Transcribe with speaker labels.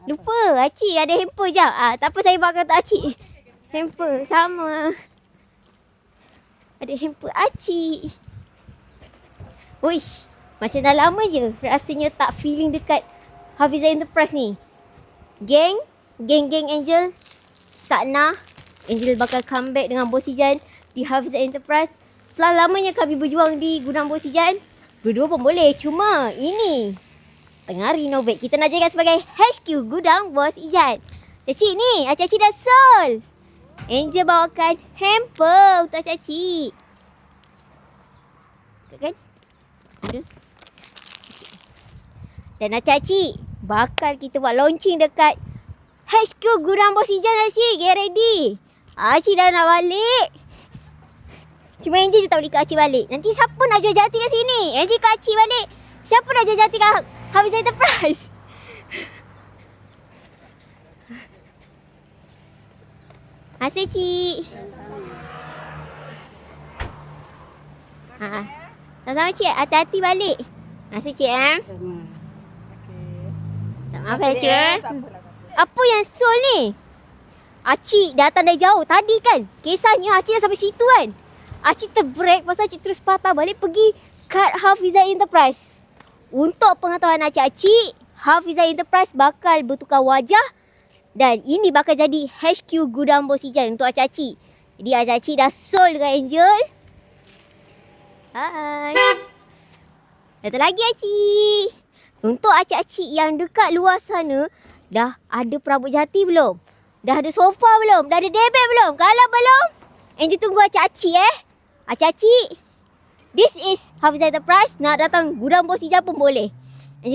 Speaker 1: Lupa. Acik ada hamper je. Tak apa, saya bakal tak acik. Hamper. Sama. Ada hamper acik. Uish. Macam dah lama je. Rasanya tak feeling dekat Hafizah Enterprise ni. Geng Angel. Sakna. Angel bakal comeback dengan Bosijan di Hafizah Enterprise. Setelah lamanya kami berjuang di Gudang Bosijan. Berdua pun boleh. Cuma ini tengah renovate. Kita nak jadikan sebagai HQ Gudang Bos Ijat. Cacik ni, Cacik dah sol. Angel bawakan hamper untuk Cacik. Kan? Ada. Dan Cacik bakal kita buat launching dekat HQ Gudang Bos Ijat. Cacik, get ready. Cik dah nak balik. Cuma Angel je tak boleh ikut Cik balik. Nanti siapa nak jual jati kat sini? Angel ikut Cik balik. Siapa nak jual jati kat Hafizah Enterprise? Asal Cik. Sama-sama Cik. Hati-hati balik. Asal Cik Tak maaf Cik Apa yang sol ni? Acik datang dari jauh tadi kan. Kisahnya Acik dah sampai situ kan. Acik terbreak pasal Acik terus patah balik pergi kat Hafizah Enterprise. Untuk pengetahuan Acik, Hafizah Enterprise bakal bertukar wajah. Dan ini bakal jadi HQ Gudang Bos Ijat untuk Acik. Jadi Acik dah soul dengan Angel. Hai. Datang lagi Acik. Untuk Acik yang dekat luar sana, dah ada perabot jati belum? Dah ada sofa belum? Dah ada debel belum? Kalau belum, Angel tunggu Acik Acik, this is Hafizah Enterprise. Nak datang Gudang Bos Ijat pun boleh.